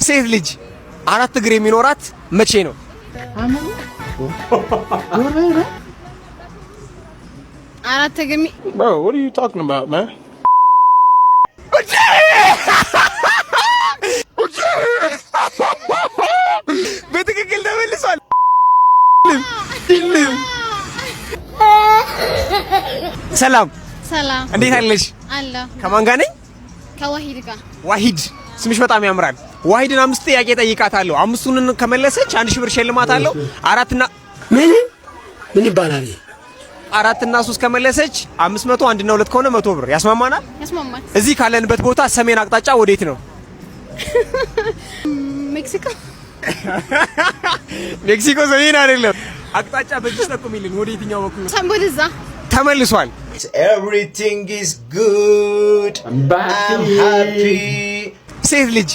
ሴት ልጅ አራት እግር የሚኖራት መቼ ነው? አራት እግር Bro, what are you talking about, man? በትክክል ተመልሷል። ሰላም ሰላም፣ እንዴት አለሽ? አለ። ከማን ጋር ነኝ? ከዋሂድ ጋር። ዋሂድ ስምሽ በጣም ያምራል። ዋሂድን 5 ጥያቄ ጠይቃታለሁ። 5ቱን ከመለሰች 1000 ብር ሽልማት አለው። አራትና ምን ይባላል? 4 እና 3 ከመለሰች 500፣ 1 እና 2 ከሆነ 100 ብር ያስማማናል። ያስማማል። እዚህ ካለንበት ቦታ ሰሜን አቅጣጫ ወዴት ነው? ሜክሲኮ። ሜክሲኮ ሰሜን አይደለም። አቅጣጫ በዚህ ጠቁሚልን። ወደ የትኛው በኩል ነው? ወደዛ ተመልሷል። Everything is good. I'm happy. ሴት ልጅ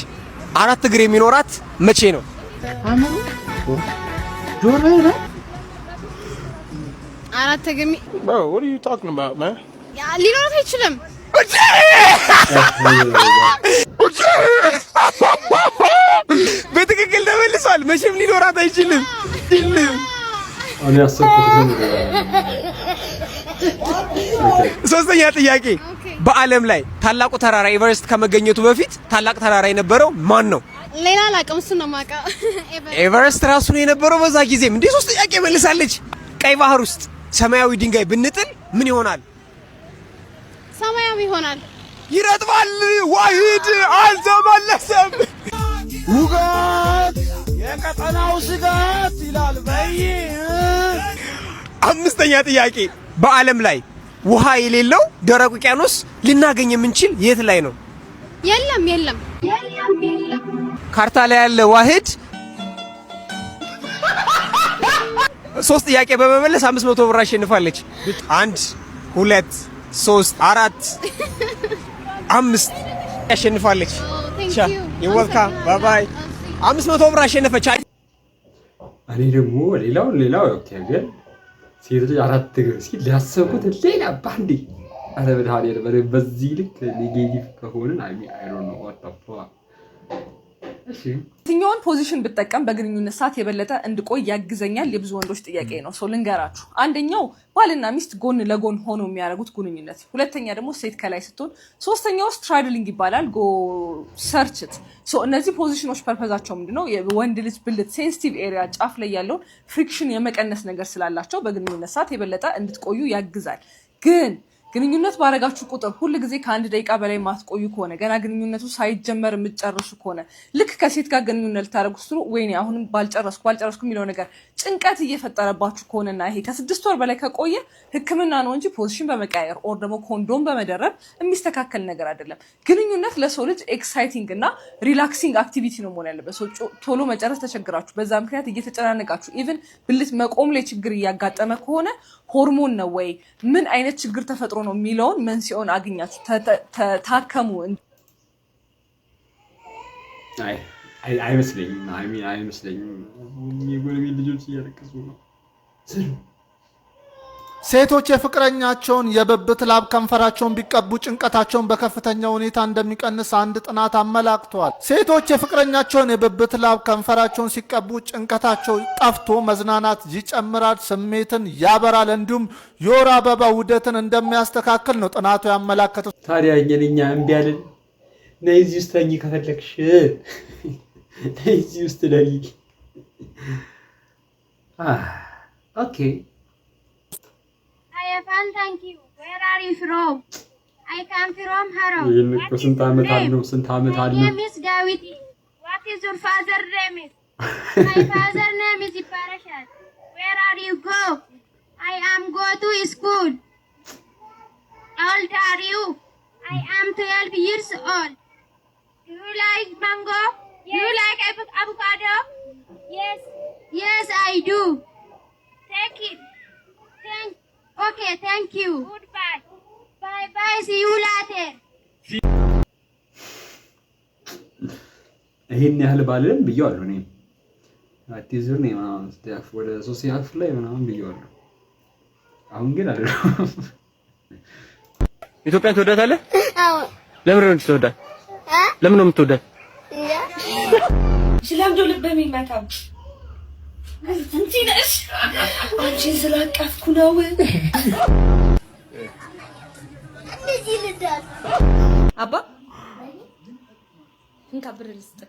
አራት እግር የሚኖራት መቼ ነው? አራት እግር Bro, what are you talking about, man? ሊኖራት አይችልም። በትክክል ተመልሷል። መቼም ሊኖራት አይችልም። ሶስተኛ ጥያቄ፣ በዓለም ላይ ታላቁ ተራራ ኤቨረስት ከመገኘቱ በፊት ታላቅ ተራራ የነበረው ማን ነው? ሌላ አላውቅም፣ እሱን ነው የማውቀው። ኤቨረስት ራሱ ነው የነበረው በዛ ጊዜም። እንዴ 3 ጥያቄ መልሳለች። ቀይ ባህር ውስጥ ሰማያዊ ድንጋይ ብንጥል ምን ይሆናል? ሰማያዊ ይሆናል። ይረጥባል። ዋሂድ አልተመለሰም። ውጋት የቀጠናው ስጋት ይላል በይ። አምስተኛ ጥያቄ፣ በዓለም ላይ ውሃ የሌለው ደረቅ ውቅያኖስ ልናገኝ የምንችል የት ላይ ነው? የለም። ካርታ ላይ ያለ ዋሂድ 3 ጥያቄ በመመለስ 500 ብር አሸንፋለች። 1 2 3 4 5 ያሸንፋለች። ይወልካ ባይ 500 ብር አሸነፈች። እኔ ደግሞ ሌላው ኦኬ፣ ግን ሴት ልጅ አራት እግር እስኪ ሊያሰብኩት ሌላ ባንዲ አረ በዳህሪያ በዚህ ልክ ኔጌቲቭ ከሆነ አይ ዶንት ኖ ዋት ዘ ፋክ። እሺ የትኛውን ፖዚሽን ብጠቀም በግንኙነት ሰዓት የበለጠ እንድቆይ ያግዘኛል? የብዙ ወንዶች ጥያቄ ነው። ሶ ልንገራችሁ። አንደኛው ባልና ሚስት ጎን ለጎን ሆኖ የሚያደርጉት ግንኙነት፣ ሁለተኛ ደግሞ ሴት ከላይ ስትሆን፣ ሶስተኛው ስትራድሊንግ ይባላል። ጎ ሰርችት። ሶ እነዚህ ፖዚሽኖች ፐርፐዛቸው ምንድነው? የወንድ ልጅ ብልት ሴንሲቲቭ ኤሪያ ጫፍ ላይ ያለውን ፍሪክሽን የመቀነስ ነገር ስላላቸው በግንኙነት ሰዓት የበለጠ እንድትቆዩ ያግዛል። ግን ግንኙነት ባረጋችሁ ቁጥር ሁሉ ጊዜ ከ1 ደቂቃ በላይ ማትቆዩ ከሆነ ገና ግንኙነቱ ሳይጀመር የምትጨርሱ ከሆነ ልክ ከሴት ጋር ግንኙነት ልታደርጉ ስትሉ ወይኔ አሁንም ባልጨረስኩ የሚለው ነገር ጭንቀት እየፈጠረባችሁ ከሆነና ይሄ ከ6 ወር በላይ ከቆየ ሕክምና ነው እንጂ ፖዚሽን በመቀየር ኦር ደግሞ ኮንዶም በመደረብ የሚስተካከል ነገር አይደለም። ግንኙነት ለሰው ልጅ ኤክሳይቲንግ እና ሪላክሲንግ አክቲቪቲ ነው መሆን ያለበት። ቶሎ መጨረስ ተቸግራችሁ በዛ ምክንያት እየተጨናነቃችሁ ኢቭን ብልት መቆም ላይ ችግር እያጋጠመ ከሆነ ሆርሞን ነው ወይ ምን አይነት ችግር ተፈጥሮ ነው የሚለውን መንስኤውን አግኛችሁ ታከሙ። አይመስለኝም። የጎረቤት ልጆች እያለቀሱ ነው። ሴቶች የፍቅረኛቸውን የብብት ላብ ከንፈራቸውን ቢቀቡ ጭንቀታቸውን በከፍተኛ ሁኔታ እንደሚቀንስ አንድ ጥናት አመላክቷል። ሴቶች የፍቅረኛቸውን የብብት ላብ ከንፈራቸውን ሲቀቡ ጭንቀታቸው ጠፍቶ መዝናናት ይጨምራል፣ ስሜትን ያበራል፣ እንዲሁም የወር አበባ ውደትን እንደሚያስተካክል ነው ጥናቱ ያመላከተው። ታዲያ እኛ እምቢ አለን። ነይ እዚህ ውስጥ ተኝ ከፈለግሽ፣ ነይ እዚህ ውስጥ ነይ። ኦኬ Thank you. Where are you from? I come from Harrow. ስንት ዓመት አለው? My name is David. What is your father's name? My father's name is Parashat. Where are you go? I am go to school. How old are you? I am 12 years old. Do you like mango? Yes. Do you like avocado? Yes. Yes, I do. Take it. Okay, thank you. Goodbye. Bye. See you later. ይሄን ያህል ባልን ብየዋለሁ። እኔ አትይዙር ነው ምናምን ስታፍ ወደ 3 ያህል ላይ ምናምን ብየዋለሁ። አሁን ግን አይደለም። ኢትዮጵያን ትወዳታለህ? አዎ። ለምን ነው የምትወዳት? ለምን ነው የምትወዳት? ስለምዶ ልብ የሚመታው አንቺ ነሽ። አንቺን ስላቀፍኩ ነው። አባ እንካ ብር ልስጥ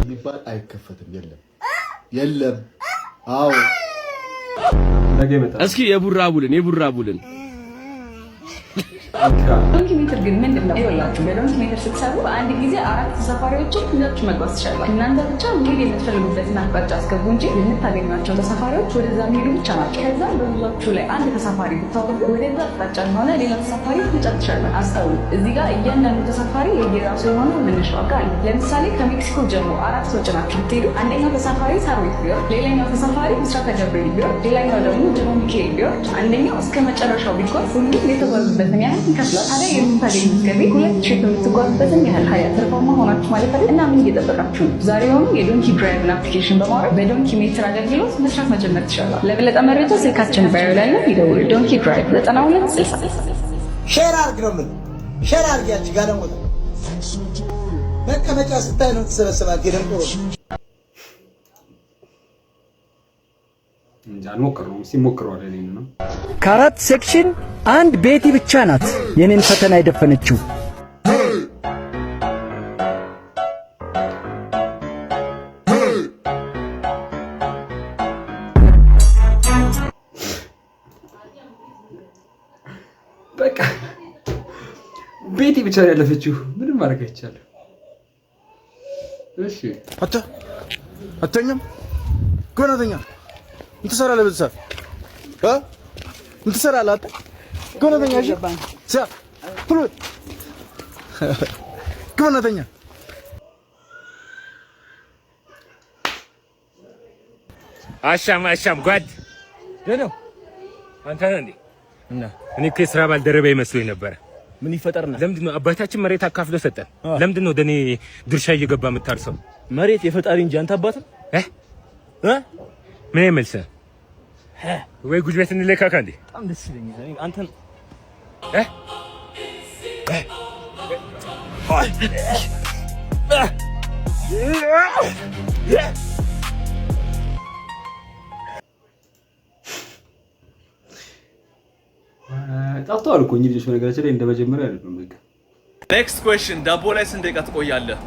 የሚባል አይከፈትም። የለም። አዎ እስኪ የቡራቡልን ዶንኪ ሜትር ግን ምንድነው? ይኸውላችሁ በዶንኪ ሜትር ስትሰሩ በአንድ ጊዜ 4 ተሳፋሪዎችን ይዛችሁ መጓዝ ትችላላችሁ። እናንተ ብቻ መሄድ የምትፈልጉበትን አቅጣጫ አስገቡ እንጂ የምታገኟቸው ተሳፋሪዎች ወደዛ የሚሄዱ ብቻ ናቸው። ከዛ በጉዟችሁ ላይ አንድ ተሳፋሪ ብታወርዱ ወደዛ አቅጣጫ የሆነ ሌላ ተሳፋሪ መጫን ትችላላችሁ። አስተውሉ፣ እዚህ ጋር እያንዳንዱ ተሳፋሪ የየራሱ የሆነ መነሻ ዋጋ አለ። ለምሳሌ ከሜክሲኮ ጀምሮ 4 ሰው ጭናችሁ ብትሄዱ አንደኛው ተሳፋሪ ሳርቤት ቢወርድ፣ ሌላኛው ተሳፋሪ ምስራቅ ገብርኤል ቢወርድ፣ ሌላኛው ደግሞ ጀሞ ሚካኤል ቢወርድ፣ አንደኛው እስከ መጨረሻው ቢጓዝ ሁሉም የተጓዙበትን ያህል ይከፍላል። ታዲያ የምታገኙት ገቢ 2 ትሪፕ የምትጓዙበትን ያህል ሀያ ትርፋማ ሆናችሁ ማለት አይደል? እና ምን እየጠበቃችሁ ነው? ዛሬውኑ የዶንኪ ድራይቭን አፕሊኬሽን በማውረድ በዶንኪ ሜትር አገልግሎት መስራት መጀመር ትችላላችሁ። ለበለጠ መረጃ ስልካችን ባዮ ላይ ነው፣ ይደውሉ። ዶንኪ ድራይቭ 9260 ሼር አድርግ ነው ምን ሼር አድርግ። ያቺ ጋር ደግሞ መቀመጫ ስታይ ነው ተሰበሰባት የደንቆሮ አልሞክረውም። ሲሞክረው አይደል ነው። ከ4 ሴክሽን አንድ ቤቲ ብቻ ናት የኔን ፈተና የደፈነችው። በቃ ቤቲ ብቻ ያለፈችው ምንም ማድረግ አይቻልም። እሺ አተኛም ጎናተኛ እንትሰራለህ በዛ እንትሰራለህ አጣ ጎናተኛ እሺ ሳ ሁሉ ጎናተኛ አሻም ጓድ ደህና አንተ ነህ እንዴ? እና እኔ እኮ የሥራ ባልደረባ ይመስሎኝ ነበር። ምን ይፈጠርና ለምንድን ነው አባታችን መሬት አካፍሎ ሰጠን? ለምንድን ነው ወደኔ ድርሻ እየገባ የምታርሰው? መሬት የፈጣሪ እንጂ አንተ አባት ምን ይመልሰ ወይ ጉልበት እንለካካ እንዴ? በጣም ደስ ይለኛል። አንተን ጠፍተዋል እኮ እንጂ ልጆች በነገራችን ላይ እንደመጀመሪያ አይደለም። በቃ ኔክስት ኩዌስችን ዳቦ ላይ ስንት ደቂቃ ትቆያለህ?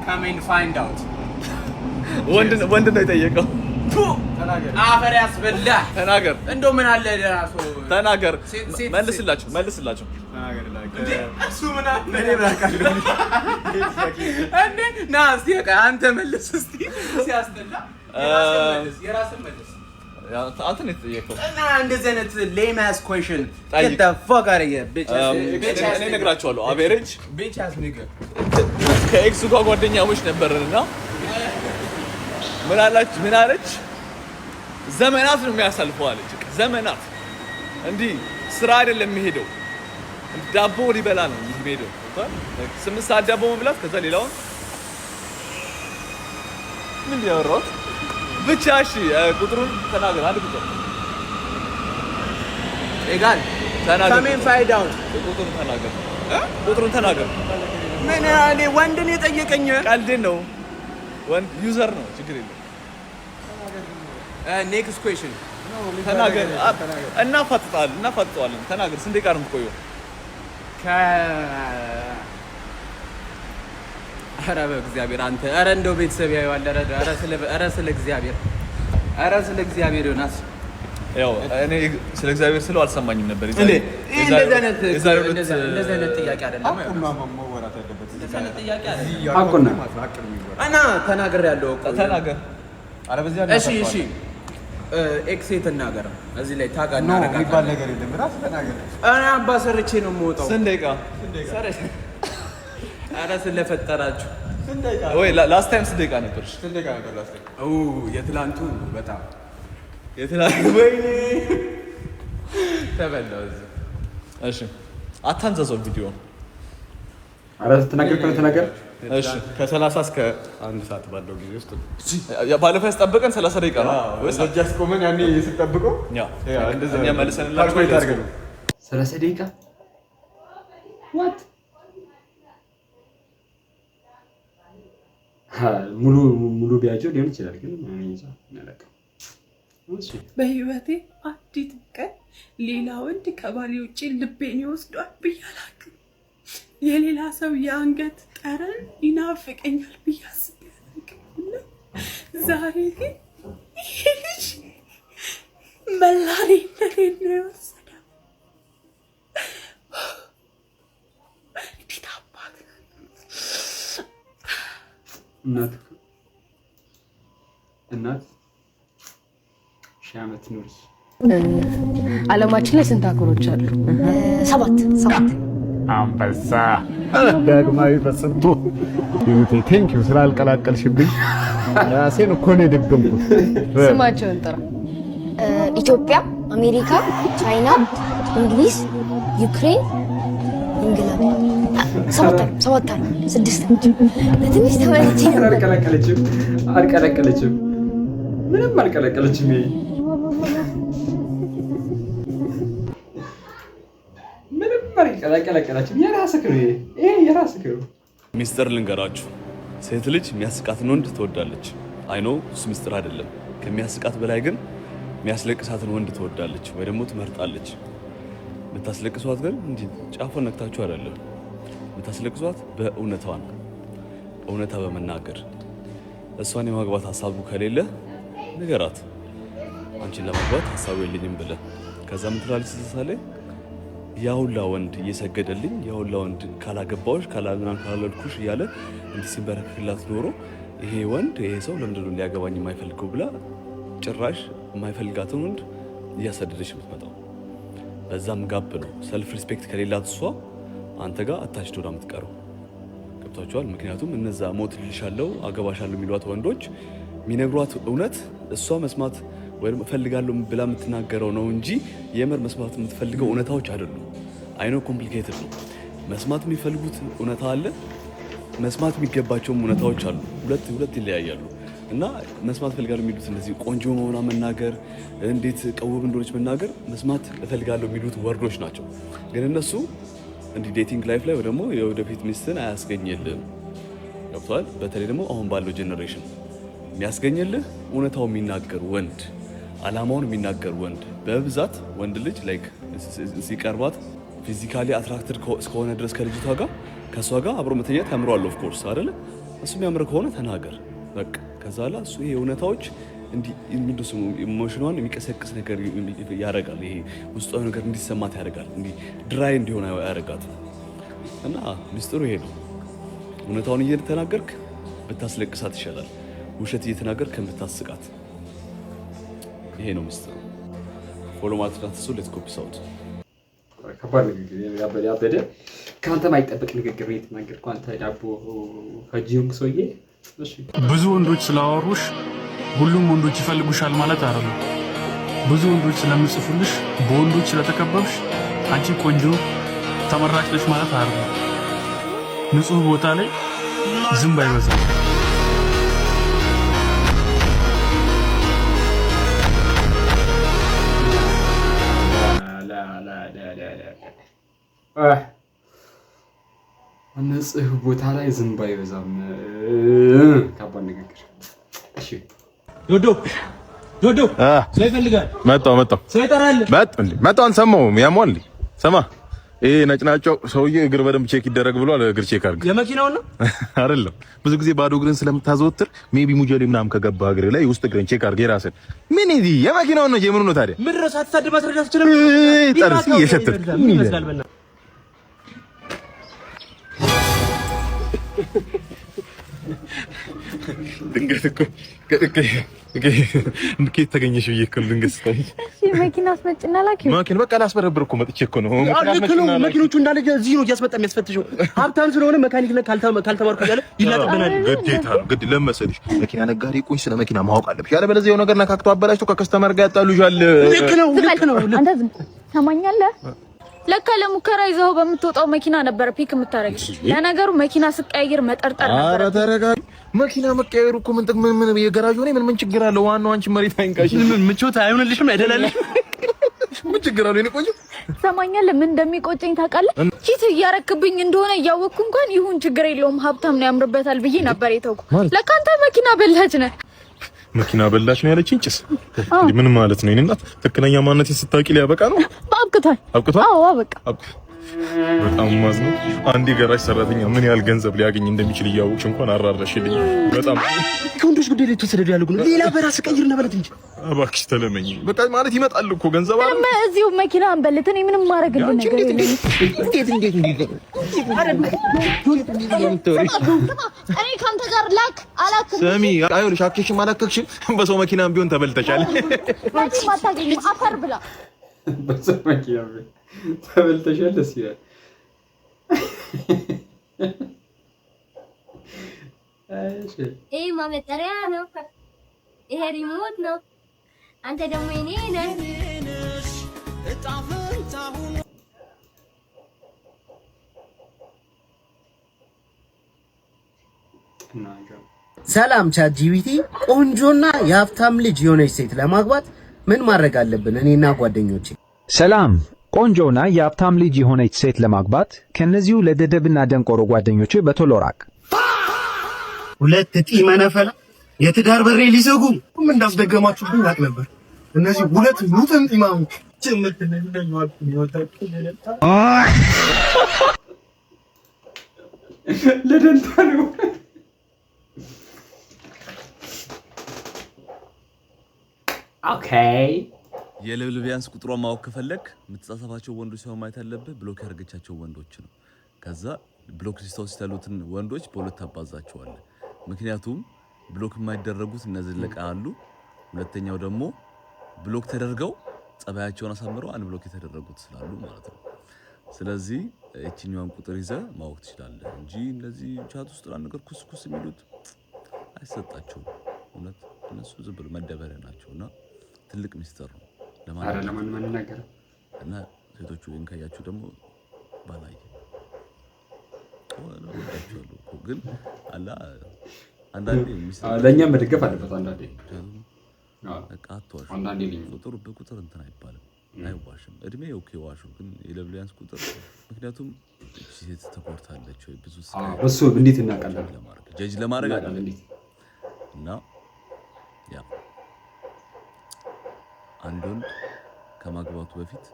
come and find out ወንድ ነው የጠየቀው። ተናገር አፈር ያስበላ ተናገር። እንደው ምን አለ ደራሶ ተናገር። መልስላችሁ እንዴ እሱ ምን አለ እኔ ብራካለሁ እንዴ ና እስቲ አንተ መልስ እስቲ ሲያስጠላ የራስን መልስ አንተ ነው የጠየቀው እና እንደዚህ አይነት lame ass question get the fuck out of here bitch እኔ እነግራችኋለሁ። አቬሬጅ bitch ass nigga ከኤክሱ ጋር ጓደኛሞች ነበርንና ምን አለች? ዘመናት ነው የሚያሳልፈው አለች። ዘመናት እንዲህ ስራ አይደለም የሚሄደው፣ ዳቦ ሊበላ ነው የሚሄደው። 8 ሰዓት ዳቦ መብላት፣ ከዛ ሌላውን ምን ያወራሁት ብቻ። እሺ ቁጥሩን ተናገር። አንድ ቁጥር ኤጋል ተናገር። ከሜን ፋይድ አውት ቁጥሩን ተናገር። ምን እኔ ወንድን የጠየቀኝ ቀልዴን ነው። ወንድ ዩዘር ነው፣ ችግር የለም። ኔክስት ኩዌስችን ተናገር። እናፋጥጠዋለን። ተናገር። ስንት ደቂቃ ነው የምትቆየው? ኧረ በእግዚአብሔር አንተ ኧረ እንደው ቤተሰብ ያየዋል። ኧረ ስለ እግዚአብሔር ዮናስ ያው እኔ ስለ እግዚአብሔር ስለው አልሰማኝም ነበር። እንደዚህ አይነት ጥያቄ አይደለም እና ተናግሬያለሁ እኮ ተናገር። ኧረ በዚህ አይደለም። እሺ ኤክስ ተናገር። እዚህ ላይ ታጋ እናረጋጋ የሚባል ነገር የለም። ራስ ተናገር። እኔ አባ ሰርቼ ነው የምወጣው። ስንት ደቂቃ? ኧረ ስለፈጠራችሁ ወይ ላስት ታይም ስንት ደቂቃ ነበር? ላስት ታይም የትላንቱ በጣም ወይኔ ተበላው። እሺ አታንዘዘው ቪዲዮ አረ ተናገር እሺ ከ30 እስከ 1 ሰዓት ባለው ጊዜ ውስጥ ባለፈው ያስጠበቀን 30 ደቂቃ ነው ወይስ እጃስ ቆመን ያኔ ሲጠብቀው ያ እንደዛ እኛ መልሰንላችሁ 30 ደቂቃ what ሙሉ ቢያጆ ሊሆን ይችላል ግን እንጃ ነለቀ እሺ በህይወቴ አዲት ቀን ሌላ ወንድ ከባሌ ውጪ ልቤን ይወስዷል ብያለሁ የሌላ ሰው የአንገት ጠረን ይናፍቀኛል ብያስብያለሁ ዛሬ ግን መላሪ ነው የወሰደው ዲታባት እናት ሺህ ዓመት ኑሪ ዓለማችን ላይ ስንት ሀገሮች አሉ? 7 አንበሳ ዳግማዊ በስንቱ ይሁቴ ቴንኪው ስላልቀላቀልሽብኝ ራሴን እኮ ነው የደገምኩት። ስማቸውን ጥራ። ኢትዮጵያ፣ አሜሪካ፣ ቻይና፣ እንግሊዝ፣ ዩክሬን፣ እንግላንድ። 6 በትንሽ ተመልቼ አልቀለቀለችም ምንም አልቀለቀለችም ቀለቀለችም የራስህ ነው ይሄ የራስህ ነው ሚስጥር ልንገራችሁ ሴት ልጅ የሚያስቃትን ወንድ ትወዳለች አይ ኖ እሱ ሚስጥር አይደለም ከሚያስቃት በላይ ግን የሚያስለቅሳትን ወንድ ትወዳለች ወይ ደግሞ ትመርጣለች የምታስለቅሷት ግን እንዴ ጫፉን ነክታችሁ አይደለም የምታስለቅሷት በእውነታዋን እውነታ በመናገር እሷን የማግባት ሐሳቡ ከሌለ ንገራት አንቺን ለማግባት ሐሳቡ የለኝም ብለ ከዛ ምን ትላለች ስለሳለኝ ያውላ ወንድ እየሰገደልኝ ያውላ ወንድ ካላገባውሽ ካላለልኩሽ እያለ እንዲህ ሲንበረክክላት ኖሮ ይሄ ወንድ ይሄ ሰው ለምንድነው ሊያገባኝ የማይፈልገው ብላ ጭራሽ የማይፈልጋትን ወንድ እያሰደደች የምትመጣው በዛም ጋብ ነው ሰልፍ ሪስፔክት ከሌላት እሷ አንተ ጋር አታች ዶራ የምትቀረው ገብቷቸዋል ምክንያቱም እነዛ ሞት ልልሻለሁ አገባሻለሁ የሚሏት ወንዶች የሚነግሯት እውነት እሷ መስማት ወይም ፈልጋለሁ ብላ የምትናገረው ነው እንጂ የምር መስማት የምትፈልገው እውነታዎች አይደሉም አይኖ ኮምፕሊኬትድ ነው መስማት የሚፈልጉት እውነታ አለ መስማት የሚገባቸውም እውነታዎች አሉ ሁለት ይለያያሉ እና መስማት ፈልጋለሁ የሚሉት እንደዚህ ቆንጆ መሆኗ መናገር እንዴት ቀውብ እንደሆነች መናገር መስማት ፈልጋለሁ የሚሉት ወርዶች ናቸው ግን እነሱ እንዲህ ዴቲንግ ላይፍ ላይ ወይ ደግሞ የወደፊት ሚስትን አያስገኝልህም ገብቷል በተለይ ደግሞ አሁን ባለው ጄኔሬሽን የሚያስገኝልህ እውነታው የሚናገር ወንድ አላማውን የሚናገር ወንድ በብዛት ወንድ ልጅ ላይክ ሲቀርባት ፊዚካሊ አትራክትድ እስከሆነ ድረስ ከልጅቷ ጋር ከሷ ጋር አብሮ መተኛት ያምረዋል ኦፍ ኮርስ አይደለ እሱ የሚያምር ከሆነ ተናገር በቃ ከዛላ እሱ ይሄ እውነታዎች እንዲ ምንድነው ኢሞሽኗን የሚቀሰቅስ ነገር ያደርጋል ይሄ ውስጣዊ ነገር እንዲሰማት ያደርጋል እንዲ ድራይ እንዲሆን ያደርጋት እና ሚስጥሩ ይሄ ነው እውነታውን እየተናገርክ ብታስለቅሳት ይሻላል ውሸት እየተናገርክ ከምታስቃት ይሄ ነው ሚስጥሩ ፎሎ ማለት ነው ሌትስ ኮፒ ሳውት ከባድ ንግግር ያበደ ከአንተ ማይጠበቅ ንግግር ነው የተናገርከው አንተ ዳቦ ፈጂውን ሰውዬ እሺ ብዙ ወንዶች ስላወሩሽ ሁሉም ወንዶች ይፈልጉሻል ማለት አይደለም ብዙ ወንዶች ስለምጽፉልሽ በወንዶች ስለተከበብሽ አንቺ ቆንጆ ተመራጭ ነሽ ማለት አይደለም ንጹህ ቦታ ላይ ዝምብ አይበዛም ንጹህ ቦታ ላይ ዝምብ አይበዛም ከባድ ንግግር እሺ ዶዶ ሰው ይፈልጋል መጣው ሰው ይጠራል መጣው አንሰማውም ያሟል ሰማ ይሄ ነጭናጫው ሰውዬ እግር በደንብ ቼክ ይደረግ ብሏል እግር ቼክ አድርግ የመኪናው ነው አይደለም ብዙ ጊዜ ባዶ እግርን ስለምታዘወትር ሜቢ ሙጀሌ ምናምን ከገባ እግር ላይ ውስጥ እግርን ቼክ አድርግ የራስን ምን ይዲ የመኪናው ነው የምኑ ነው ታዲያ ምን ረሳት ታድባ ማስረዳት ይችላል ጠርሲ የሸተት ምን ይመስላል በእና ድንገት እኮ እንዴት ተገኘሽ ብዬሽ እኮ ድንገት ስታይ መኪና አስመጭና ላኪው መኪና በቃ ላስበረብር እኮ መጥቼ እኮ ነው መኪኖቹ እንዳለ እዚህ ነው እያስመጣ የሚያስፈትሽው ሀብታም ስለሆነ መካኒክ ላይ ካልተማርኩ እያለ ይላጥብናል ግዴታ ነው ግድ ለመሰልሽ መኪና ነጋዴ ቆይ ስለ መኪና ማወቅ አለብሽ ያለበለዚያ የሆነ ነገር ነካክቶ አበላሽቶ ከከስተመር ጋር ያጣሉሻል ልክ ነው አንተ ሰማኛለህ ለካ ለሙከራ ይዘው በምትወጣው መኪና ነበር ፒክ የምታረግ። ለነገሩ መኪና ስቀያየር መጠርጠር ነበር። ኧረ ተረጋጊ። መኪና መቀየሩ እኮ ምን የገራጁ ነው? ምን ችግር አለው? ዋናው አንቺ መሬት አይንካሽ። ምን ምቾት አይሆንልሽም? አይደላልሽ? ምን ችግር አለው? እኔ ቆንጆ ሰማኛለህ። ምን እንደሚቆጨኝ ታውቃለህ? ቺት እያረክብኝ እንደሆነ እያወቅኩ እንኳን ይሁን ችግር የለውም ሀብታም ነው ያምርበታል ብዬ ነበር የተውኩ። ለካ አንተ መኪና በላች ነህ። መኪና በላሽ ነው ያለችኝ። ጭስ ምን ማለት ነው? እኔና ትክክለኛ ማንነቴን ስታውቂ ሊያበቃ ነው? አብቅቷል። አዎ አበቃ። በጣም ማዝ ነው። አንድ የገራጅ ሰራተኛ ምን ያህል ገንዘብ ሊያገኝ እንደሚችል እያወቅሽ እንኳን አራራሽልኝ። በጣም ከወንዶች ጉዳይ ላይ ተሰደዱ ያለው ግን ሌላ በራስ ቀይር ነበር እንጂ እባክሽ ተለመኝ። በቃ ማለት ይመጣል እኮ ገንዘብ አለ። እዚሁ መኪና አንበልት። እኔ ምንም ማረግልኝ ነገር የለም። እኔ ካንተ ጋር ላክ አላክም። ስሚ አይሆንሽ። አክሽም አላክሽም በሰው መኪናም ቢሆን ተበልተሻል። ማታገኝ አፈር ብላ በሰው መኪና ተበልተሻል። ደስ ይላል። ይሄ ማመጠሪያ ነው። ይሄ ሪሞት ነው። አንተ ደግሞ እኔ ነህ። ሰላም ቻት ጂቢቲ፣ ቆንጆና የሀብታም ልጅ የሆነች ሴት ለማግባት ምን ማድረግ አለብን? እኔና ጓደኞቼ። ሰላም ቆንጆና የሀብታም ልጅ የሆነች ሴት ለማግባት ከነዚሁ ለደደብና ደንቆሮ ጓደኞቼ በቶሎ ራቅ። ሁለት ጢ መነፈላ የትዳር በሬ ሊዘጉ ምን እንዳስደገማችሁብኝ አቅ ነበር። እነዚህ ሁለት ሙጥም ጢማሞች ጭምት እንደኛው ለደንታ ነው። ኦኬ የልብል ቢያንስ ቁጥሯን ማወቅ ከፈለክ የምትጻጻፋቸው ወንዶች ሰው ማየት ያለብህ ብሎክ ያደረገቻቸው ወንዶች ነው። ከዛ ብሎክ ሊስት ውስጥ ያሉትን ወንዶች በሁለት አባዛቸዋለህ። ምክንያቱም ብሎክ የማይደረጉት እነዚህ ለቃሉ፣ ሁለተኛው ደግሞ ብሎክ ተደርገው ጸባያቸውን አሳምረው አንድ ብሎክ የተደረጉት ስላሉ ማለት ነው። ስለዚህ እቺኛውን ቁጥር ይዘህ ማወቅ ትችላለህ እንጂ እንደዚህ ቻት ውስጥ ነገር ኩስኩስ የሚሉት አይሰጣቸውም። እውነት እነሱ ዝም ብሎ መደበሪያ ናቸውና ትልቅ ሚስጥር ነው። ለማን ነገር እና ሴቶቹ ግን ካያችሁ ደግሞ ባላይ ግን አላ አንዳንዴ ለኛም መደገፍ አለበት። አንዳንዴ አቃቷሽ አንዳንዴ ቁጥር በቁጥር እንትን አይባልም፣ አይዋሽም። እድሜ ኦኬ ዋሹ፣ ግን የለብሊያንስ ቁጥር ምክንያቱም ሴት ተቆርታለች ወይ ብዙ እሱ እንዴት እናውቃለን? ጀጅ ለማድረግ አይደለም እና ያ አንድ ወንድ ከማግባቱ በፊት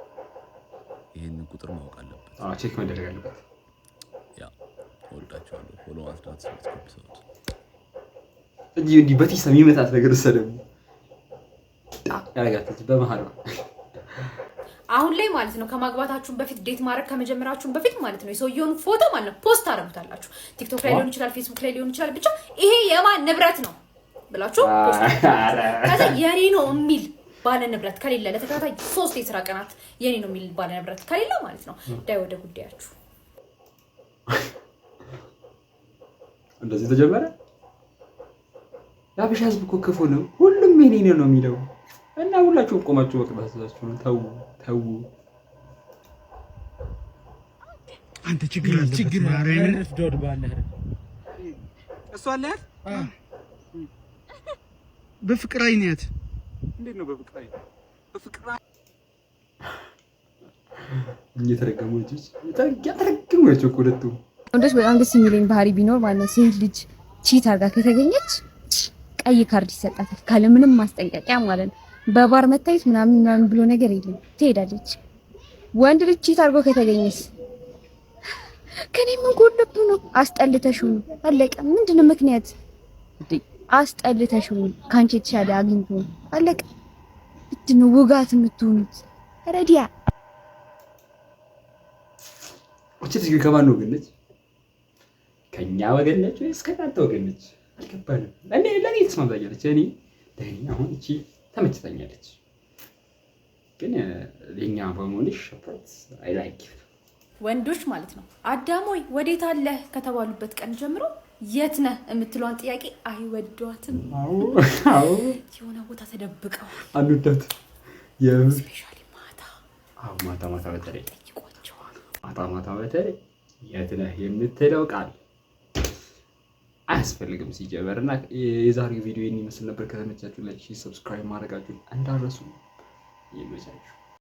ይሄንን ቁጥር ማወቅ አለበት። ቼክ መደረግ አለበት። ያ ወዳቸዋለሁ ፎሎ ማስዳት ሰብስክራይብ እንዲህ በቲስ የሚመጣት ነገር ሰደም ያረጋት በመሃሉ አሁን ላይ ማለት ነው። ከማግባታችሁን በፊት ዴት ማድረግ ከመጀመራችሁን በፊት ማለት ነው የሰውየውን ፎቶ ማለት ነው ፖስት አደረጉታላችሁ። ቲክቶክ ላይ ሊሆን ይችላል፣ ፌስቡክ ላይ ሊሆን ይችላል። ብቻ ይሄ የማን ንብረት ነው ብላችሁ ፖስት አደረጉ። ከዛ የኔ ነው የሚል ባለ ንብረት ከሌለ ለተከታታይ 3 የሥራ ቀናት የኔ ነው የሚል ባለ ንብረት ከሌለ ማለት ነው ዳይ ወደ ጉዳያችሁ። እንደዚህ ተጀመረ። ያብሻ ህዝብ እኮ ክፉ ነው። ሁሉም የኔ ነው የሚለው እና ሁላችሁም ቆማችሁ ወቅታችሁ ነው። ተው አንተ ችግር ማረኝ ፍዶድ ባለ እሷ አለ በፍቅር አይነት እንዴት ነው በፍቅር እየተረገሙ ልጆች እየተረገሙ ሁለቱ ወንዶች በጣም ደስ የሚለኝ ባህሪ ቢኖር ማለት ነው ሴት ልጅ ቺት አድርጋ ከተገኘች ቀይ ካርድ ይሰጣታል ካለ ምንም ማስጠንቀቂያ ማለት ነው። በባር መታየት ምናምን ብሎ ነገር የለም፣ ትሄዳለች። ወንድ ልጅ ቺት አድርጎ ከተገኘስ ከኔ ምን ጎደብ ነው? አስጠልተሽው አለቀ። ምንድነው ምክንያት? አስጠልተሽው ካንቺ የተሻለ አግኝቶ አለቀ። ምንድነው ውጋት የምትሆኑት? ረዲያ እቺ ልጅ ከማን ነው ግን ነች? ከኛ ወገን ነች ወይስ ከናንተ ወገን ነች? አልገባንም። ለኔ ተስማምታኛለች። እኔ አሁን እቺ ተመችታኛለች። ግን ለኛ በመሆንሽ ሸፕረት አይ ላይክ ወንዶች ማለት ነው አዳሞይ ወዴት አለ ከተባሉበት ቀን ጀምሮ የት ነህ የምትለዋን ጥያቄ አይወዷትም። አዎ የሆነ ቦታ ተደብቀው አንዱት ስፔሻሊ ማታ ማታ በተለይ ጠይቋቸው። ማታ ማታ በተለይ የት ነህ የምትለው ቃል አያስፈልግም ሲጀመርና የዛሬው ቪዲዮ ይመስል ነበር። ከተመቻችሁ ላይክ፣ ሰብስክራይብ ማድረጋችሁን እንዳትረሱ። ይመቻችሁ።